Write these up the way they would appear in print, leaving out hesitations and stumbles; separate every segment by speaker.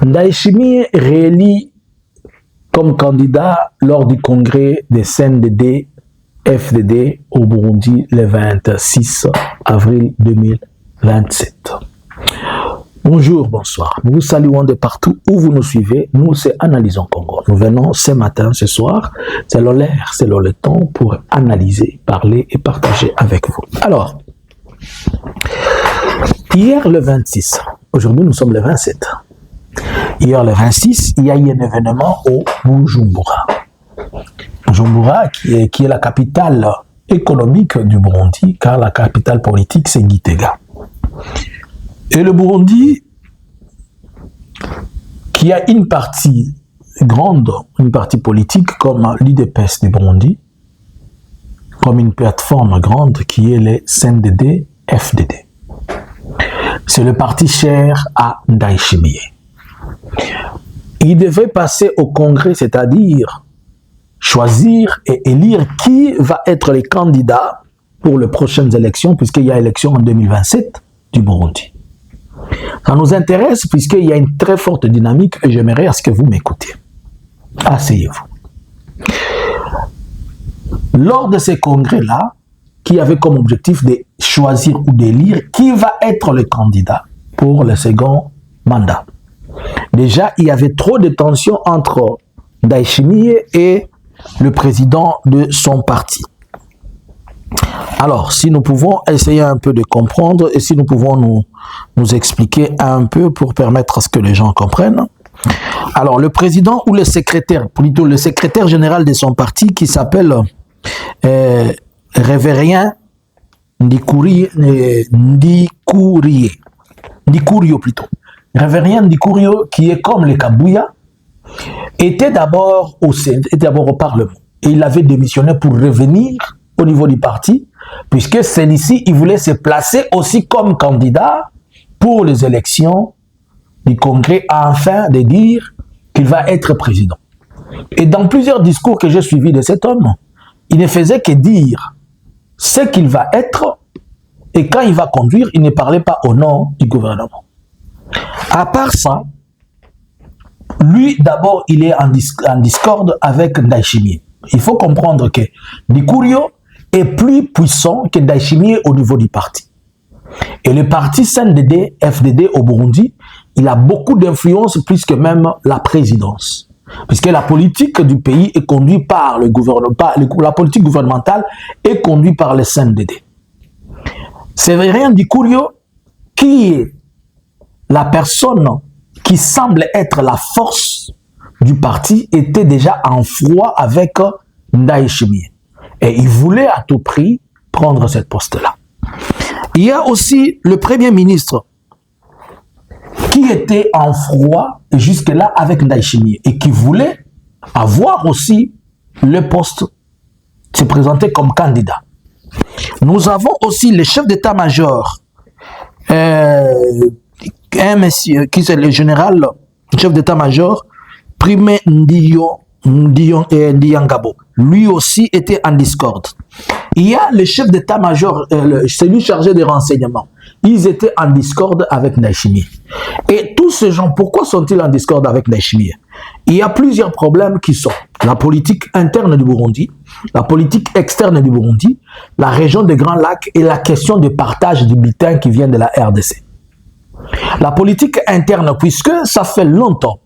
Speaker 1: Ndayishimiye réélit comme candidat lors du congrès des CNDD-FDD au Burundi le 26 avril 2027. Bonjour, bonsoir. Nous vous saluons de partout où vous nous suivez. Nous, c'est Analysons Congo. Nous venons ce matin, ce soir, c'est l'heure, c'est le temps pour analyser, parler et partager avec vous. Alors, hier le 26, aujourd'hui nous sommes le 27. Hier le 26, il y a eu un événement au Bujumbura. Bujumbura qui est la capitale économique du Burundi, car la capitale politique c'est Gitega. Et le Burundi, qui a une partie grande, une partie politique comme l'UDPS du Burundi, comme une plateforme grande qui est les CNDD-FDD. C'est le parti cher à Ndayishimiye. Il devait passer au congrès, c'est-à-dire choisir et élire qui va être les candidats pour les prochaines élections, puisqu'il y a élection en 2027 du Burundi. Ça nous intéresse puisqu'il y a une très forte dynamique et j'aimerais à ce que vous m'écoutiez. Asseyez-vous. Lors de ces congrès-là, qui avait comme objectif de choisir ou d'élire qui va être le candidat pour le second mandat. Déjà, il y avait trop de tensions entre Ndayishimiye et le président de son parti. Alors, si nous pouvons essayer un peu de comprendre et si nous pouvons nous expliquer un peu pour permettre à ce que les gens comprennent. Alors, le président ou le secrétaire, plutôt le secrétaire général de son parti qui s'appelle Révérien Ndikurio plutôt. Révérien Ndikurio, qui est comme les Kabouya, était d'abord au Parlement. Et il avait démissionné pour revenir au niveau du parti, puisque celui-ci, il voulait se placer aussi comme candidat pour les élections du Congrès, afin de dire qu'il va être président. Et dans plusieurs discours que j'ai suivis de cet homme, il ne faisait que dire ce qu'il va être, et quand il va conduire, il ne parlait pas au nom du gouvernement. À part ça, lui, d'abord, il est en discorde avec Ndayishimiye. Il faut comprendre que Ndikurio est plus puissant que Ndayishimiye au niveau du parti. Et le parti CNDD-FDD au Burundi, il a beaucoup d'influence plus que même la présidence. Puisque la politique du pays est conduite par le gouvernement, la politique gouvernementale est conduite par le CNDD. Révérien Ndikurio, qui est la personne qui semble être la force du parti, était déjà en froid avec Ndayishimiye. Et il voulait à tout prix prendre cette poste-là. Il y a aussi le Premier ministre qui était en froid jusque-là avec Ndayishimiye et qui voulait avoir aussi le poste, se présenter comme candidat. Nous avons aussi le chef d'état-major, un monsieur qui est le général, le chef d'état-major, Prime Ndiyangabo. Lui aussi était en discorde. Il y a le chef d'état-major, celui chargé des renseignements. Ils étaient en discorde avec Ndayishimiye. Et tous ces gens, pourquoi sont-ils en discorde avec Ndayishimiye? Il y a plusieurs problèmes qui sont la politique interne du Burundi, la politique externe du Burundi, la région des Grands Lacs et la question de partage du butin qui vient de la RDC. La politique interne, puisque ça fait longtemps,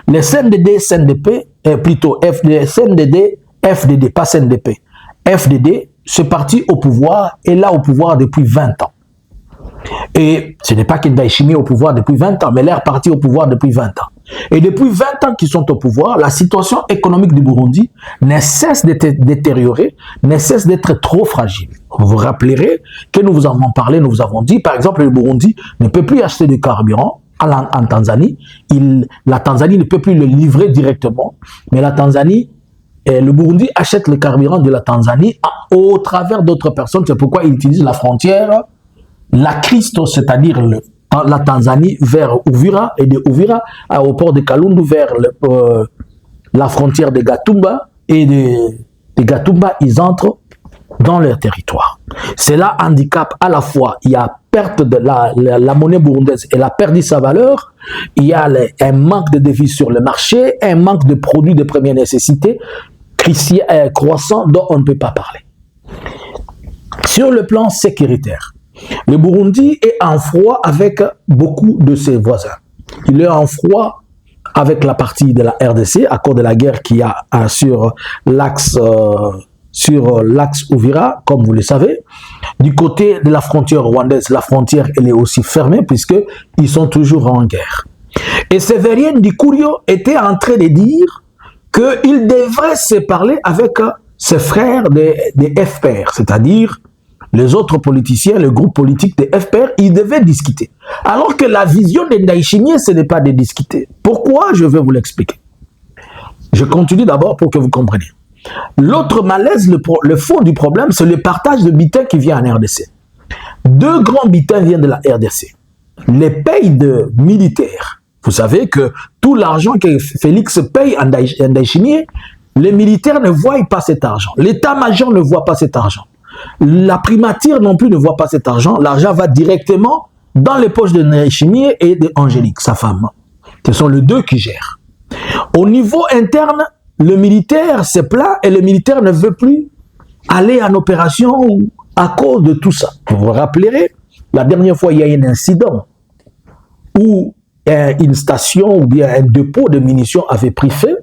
Speaker 1: les CNDD, CNDP, plutôt CNDD, FDD, pas CNDP, FDD, ce parti au pouvoir est là au pouvoir depuis 20 ans. Et ce n'est pas que Ndayishimiye est au pouvoir depuis 20 ans, mais leur parti au pouvoir depuis 20 ans. Et depuis 20 ans qu'ils sont au pouvoir, la situation économique du Burundi ne cesse d'être détériorée, ne cesse d'être trop fragile. Vous vous rappellerez que nous vous avons parlé, nous vous avons dit, par exemple, le Burundi ne peut plus acheter du carburant en Tanzanie. La Tanzanie ne peut plus le livrer directement, mais la Tanzanie, le Burundi achète le carburant de la Tanzanie au travers d'autres personnes. C'est pourquoi il utilise la frontière, la Christo, c'est-à-dire la Tanzanie vers Uvira, et de Uvira au port de Kalundu vers la frontière de Gatumba, et de Gatumba, ils entrent dans leur territoire. Cela handicape à la fois, il y a perte de la monnaie burundaise, elle a perdu sa valeur, il y a un manque de devises sur le marché, un manque de produits de première nécessité croissant dont on ne peut pas parler. Sur le plan sécuritaire, le Burundi est en froid avec beaucoup de ses voisins. Il est en froid avec la partie de la RDC à cause de la guerre qu'il y a sur l'axe Uvira, comme vous le savez. Du côté de la frontière rwandaise, la frontière elle est aussi fermée puisqu'ils sont toujours en guerre. Et Sévérien Ndikurio était en train de dire qu'il devrait se parler avec ses frères des FPR, c'est-à-dire les autres politiciens, le groupe politique des FPR, ils devaient discuter. Alors que la vision de Ndayishimiye, ce n'est pas de discuter. Pourquoi? Je vais vous l'expliquer. Je continue d'abord pour que vous compreniez. L'autre malaise, le fond du problème, c'est le partage de butin qui vient en RDC. 2 grands butins viennent de la RDC. Les payes de militaires. Vous savez que tout l'argent que Félix paye en Ndayishimiye, les militaires ne voient pas cet argent. L'état-major ne voit pas cet argent. La primature non plus ne voit pas cet argent. L'argent va directement dans les poches de Ndayishimiye et d'Angélique, sa femme. Ce sont les 2 qui gèrent. Au niveau interne, le militaire se plaint et le militaire ne veut plus aller en opération à cause de tout ça. Vous vous rappellerez, la dernière fois, il y a eu un incident où une station ou bien un dépôt de munitions avait pris feu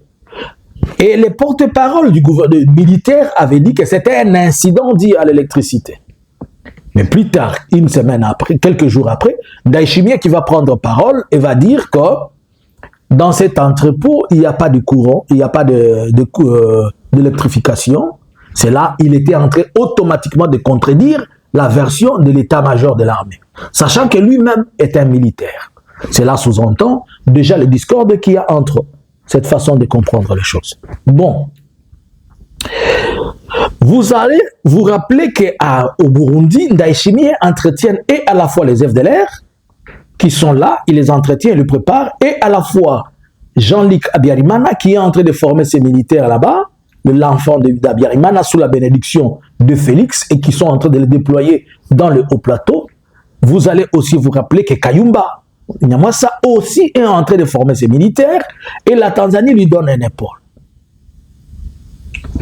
Speaker 1: et les porte-paroles du gouvernement militaire avaient dit que c'était un incident dû à l'électricité. Mais plus tard, une semaine après, quelques jours après, Ndayishimiye qui va prendre parole et va dire que dans cet entrepôt, il n'y a pas de courant, il n'y a pas d'électrification. C'est là, il était en train automatiquement de contredire la version de l'état-major de l'armée, sachant que lui-même est un militaire. Cela sous-entend déjà le discorde qu'il y a entre eux, cette façon de comprendre les choses. Bon, vous allez vous rappeler qu'au Burundi, Ndayishimiye entretient et à la fois les FDLR, qui sont là, il les entretient, il les prépare, et à la fois Jean-Luc Abiyarimana qui est en train de former ses militaires là-bas, l'enfant d'Abiyarimana sous la bénédiction de Félix, et qui sont en train de les déployer dans le haut plateau. Vous allez aussi vous rappeler que Kayumba Nyamwasa aussi est en train de former ses militaires, et la Tanzanie lui donne un épaule.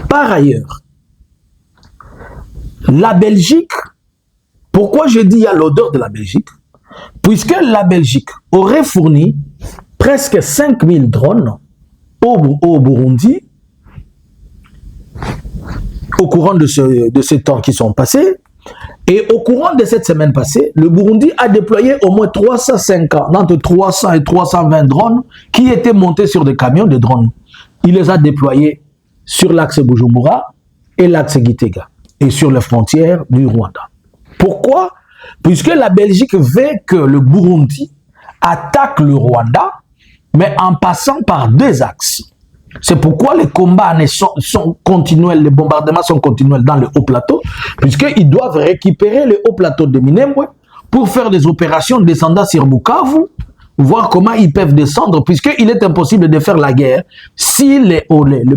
Speaker 1: Par ailleurs, la Belgique, pourquoi je dis il y a l'odeur de la Belgique? Puisque la Belgique aurait fourni presque 5000 drones au Burundi au courant de ces temps qui sont passés. Et au courant de cette semaine passée, le Burundi a déployé au moins 350, entre 300 et 320 drones qui étaient montés sur des camions de drones. Il les a déployés sur l'axe Bujumbura et l'axe Gitega et sur les frontières du Rwanda. Pourquoi? Puisque la Belgique veut que le Burundi attaque le Rwanda, mais en passant par 2 axes. C'est pourquoi les combats sont continuels, les bombardements sont continuels dans le haut plateau, puisqu'ils doivent récupérer le haut plateau de Minembwe pour faire des opérations descendant sur Bukavu, voir comment ils peuvent descendre, puisqu'il est impossible de faire la guerre si les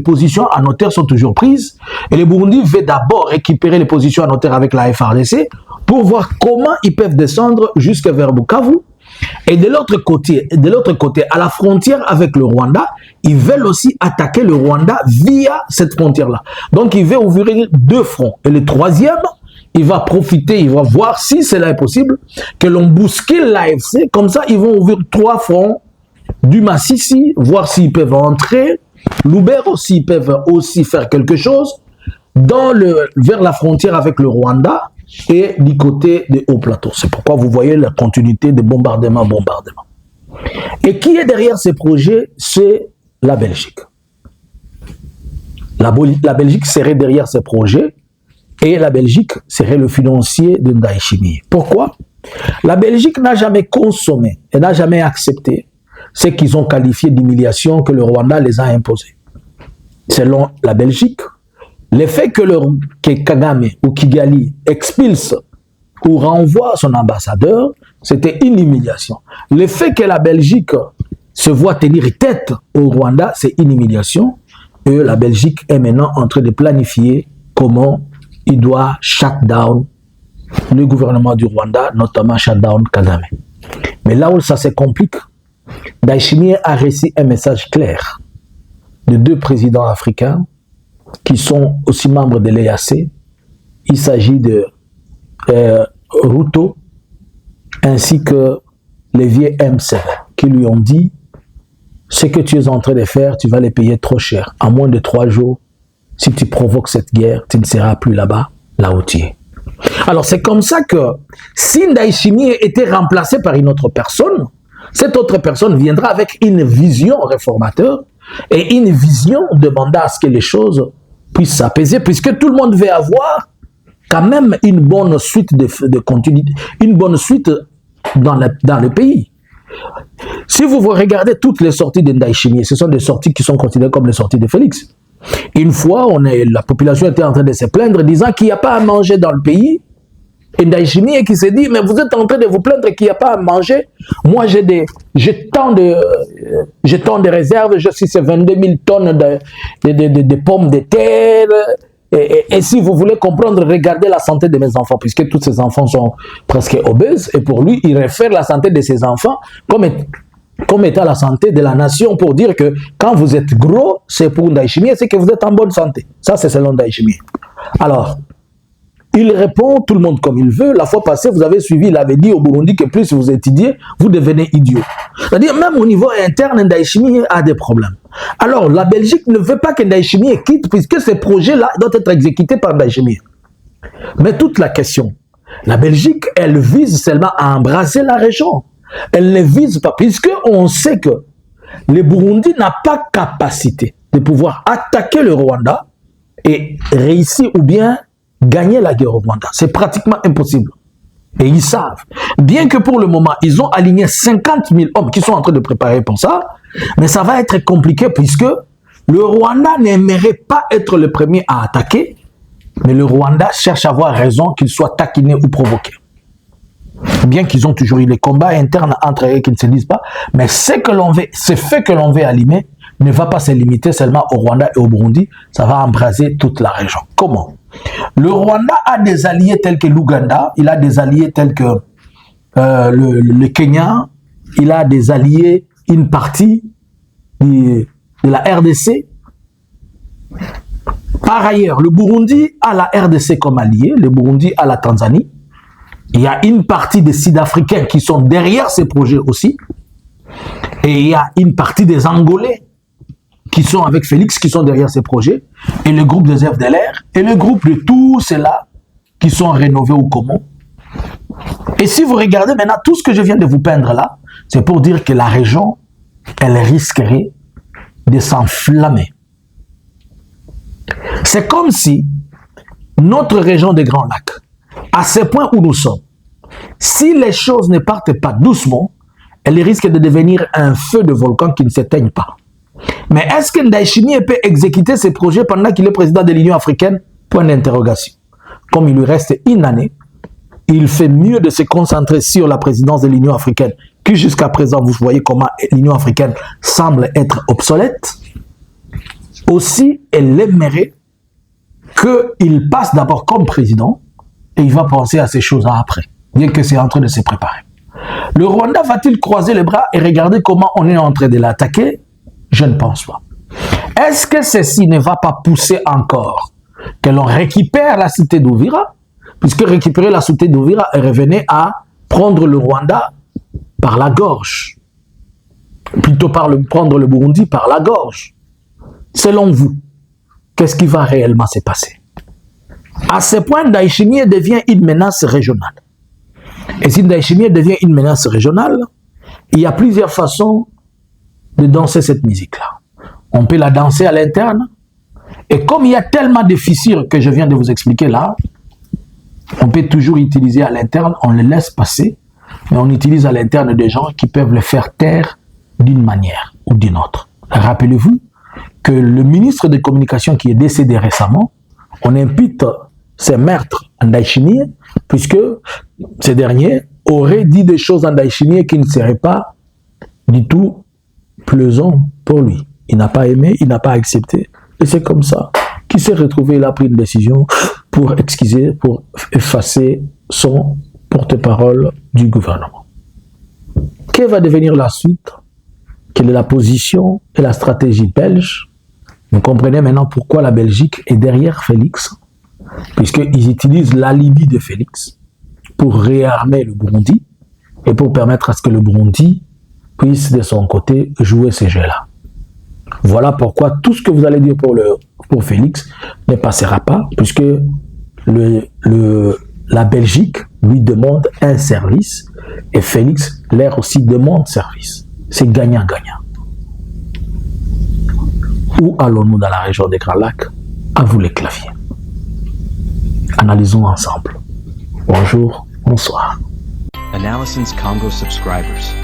Speaker 1: positions en hauteur sont toujours prises. Et le Burundi veut d'abord récupérer les positions en hauteur avec la FARDC pour voir comment ils peuvent descendre jusqu'à vers Bukavu. Et de l'autre côté, à la frontière avec le Rwanda, ils veulent aussi attaquer le Rwanda via cette frontière-là. Donc, ils veulent ouvrir 2 fronts. Et le 3e, il va profiter, il va voir si cela est possible, que l'on bouscule l'AFC. Comme ça, ils vont ouvrir 3 fronts du Massissi, voir s'ils peuvent entrer. Loubert aussi, ils peuvent aussi faire quelque chose vers la frontière avec le Rwanda et du côté des hauts plateaux. C'est pourquoi vous voyez la continuité de bombardement. Et qui est derrière ces projets? C'est la Belgique. La Belgique serait derrière ces projets et la Belgique serait le financier de Ndayishimiye. Pourquoi? La Belgique n'a jamais consommé et n'a jamais accepté ce qu'ils ont qualifié d'humiliation que le Rwanda les a imposé. Selon la Belgique, le fait que Kagame ou Kigali expulse ou renvoie son ambassadeur, c'était une humiliation. Le fait que la Belgique se voit tenir tête au Rwanda, c'est une humiliation. Et la Belgique est maintenant en train de planifier comment il doit shut down le gouvernement du Rwanda, notamment shut down Kagame. Mais là où ça se complique, Ndayishimiye a reçu un message clair de 2 présidents africains qui sont aussi membres de l'EAC. Il s'agit de Ruto ainsi que les vieux M7 qui lui ont dit ce que tu es en train de faire, tu vas les payer trop cher. En moins de 3 jours, si tu provoques cette guerre, tu ne seras plus là-bas, là où tu es. Alors c'est comme ça que si Ndayishimiye était remplacé par une autre personne, cette autre personne viendra avec une vision réformateur et une vision demandant à ce que les choses puissent s'apaiser, puisque tout le monde veut avoir quand même une bonne suite de continuité, une bonne suite dans le pays. Si vous regardez toutes les sorties de Ndayishimiye, ce sont des sorties qui sont considérées comme les sorties de Félix. Une fois, la population était en train de se plaindre, disant qu'il n'y a pas à manger dans le pays. Et Ndayishimiye qui s'est dit, mais vous êtes en train de vous plaindre qu'il n'y a pas à manger. Moi, j'ai tant de réserves, je suis 22 000 tonnes de pommes de terre. Et si vous voulez comprendre, regardez la santé de mes enfants, puisque tous ces enfants sont presque obèses. Et pour lui, il réfère la santé de ses enfants comme étant la santé de la nation, pour dire que quand vous êtes gros, c'est pour Ndayishimiye, c'est que vous êtes en bonne santé. Ça, c'est selon Ndayishimiye. Alors, il répond tout le monde comme il veut. La fois passée, vous avez suivi, il avait dit au Burundi que plus vous étudiez, vous devenez idiot. C'est-à-dire, même au niveau interne, Ndayishimiye a des problèmes. Alors, la Belgique ne veut pas que Ndayishimiye quitte, puisque ces projets-là doivent être exécutés par Ndayishimiye. Mais toute la question, la Belgique, elle vise seulement à embrasser la région. Elle ne vise pas, puisqu'on sait que le Burundi n'a pas capacité de pouvoir attaquer le Rwanda et réussir ou bien gagner la guerre au Rwanda. C'est pratiquement impossible. Et ils savent. Bien que pour le moment, ils ont aligné 50 000 hommes qui sont en train de préparer pour ça, mais ça va être compliqué puisque le Rwanda n'aimerait pas être le premier à attaquer, mais le Rwanda cherche à avoir raison qu'il soit taquiné ou provoqué. Bien qu'ils ont toujours eu les combats internes entre eux qui ne se disent pas, mais ce fait que l'on veut allumer ne va pas se limiter seulement au Rwanda et au Burundi, ça va embraser toute la région. Comment? Le Rwanda a des alliés tels que l'Ouganda, il a des alliés tels que le Kenya, il a des alliés, une partie de la RDC. Par ailleurs, le Burundi a la RDC comme allié, le Burundi a la Tanzanie. Il y a une partie des Sud-Africains qui sont derrière ces projets aussi. Et il y a une partie des Angolais qui sont avec Félix, qui sont derrière ces projets. Et le groupe des FDLR. Et le groupe de tous ceux-là qui sont rénovés au Congo. Et si vous regardez maintenant tout ce que je viens de vous peindre là, c'est pour dire que la région, elle risquerait de s'enflammer. C'est comme si notre région des Grands Lacs, à ce point où nous sommes, si les choses ne partent pas doucement, elles risquent de devenir un feu de volcan qui ne s'éteigne pas. Mais est-ce que Ndayishimiye peut exécuter ses projets pendant qu'il est président de l'Union africaine? Point d'interrogation. Comme il lui reste une année, il fait mieux de se concentrer sur la présidence de l'Union africaine, que jusqu'à présent, vous voyez comment l'Union africaine semble être obsolète. Aussi, elle aimerait qu'il passe d'abord comme président, et il va penser à ces choses-là après, bien que c'est en train de se préparer. Le Rwanda va-t-il croiser les bras et regarder comment on est en train de l'attaquer? Je ne pense pas. Est-ce que ceci ne va pas pousser encore que l'on récupère la cité d'Uvira? Puisque récupérer la cité d'Uvira revenait à prendre le Rwanda par la gorge. Plutôt prendre le Burundi par la gorge. Selon vous, qu'est-ce qui va réellement se passer? À ce point, Ndayishimiye devient une menace régionale. Et si Ndayishimiye devient une menace régionale, il y a plusieurs façons de danser cette musique-là. On peut la danser à l'interne. Et comme il y a tellement de fissures que je viens de vous expliquer là, on peut toujours utiliser à l'interne, on les laisse passer, mais on utilise à l'interne des gens qui peuvent le faire taire d'une manière ou d'une autre. Rappelez-vous que le ministre des Communications qui est décédé récemment, on impute ces meurtres à Ndayishimiye, puisque ces derniers auraient dit des choses à Ndayishimiye qui ne seraient pas du tout plaisant pour lui. Il n'a pas aimé, il n'a pas accepté. Et c'est comme ça qui s'est retrouvé, il a pris une décision pour effacer son porte-parole du gouvernement. Quelle va devenir la suite? Quelle est la position et la stratégie belge? Vous comprenez maintenant pourquoi la Belgique est derrière Félix, puisqu'ils utilisent l'alibi de Félix pour réarmer le Burundi et pour permettre à ce que le Burundi puisse de son côté jouer ces jeux-là. Voilà pourquoi tout ce que vous allez dire pour Félix ne passera pas, puisque la Belgique lui demande un service et Félix leur aussi demande service. C'est gagnant-gagnant. Où allons-nous dans la région des Grands Lacs? À vous les claviers. Analysons ensemble. Bonjour, bonsoir.
Speaker 2: Analysins Congo subscribers.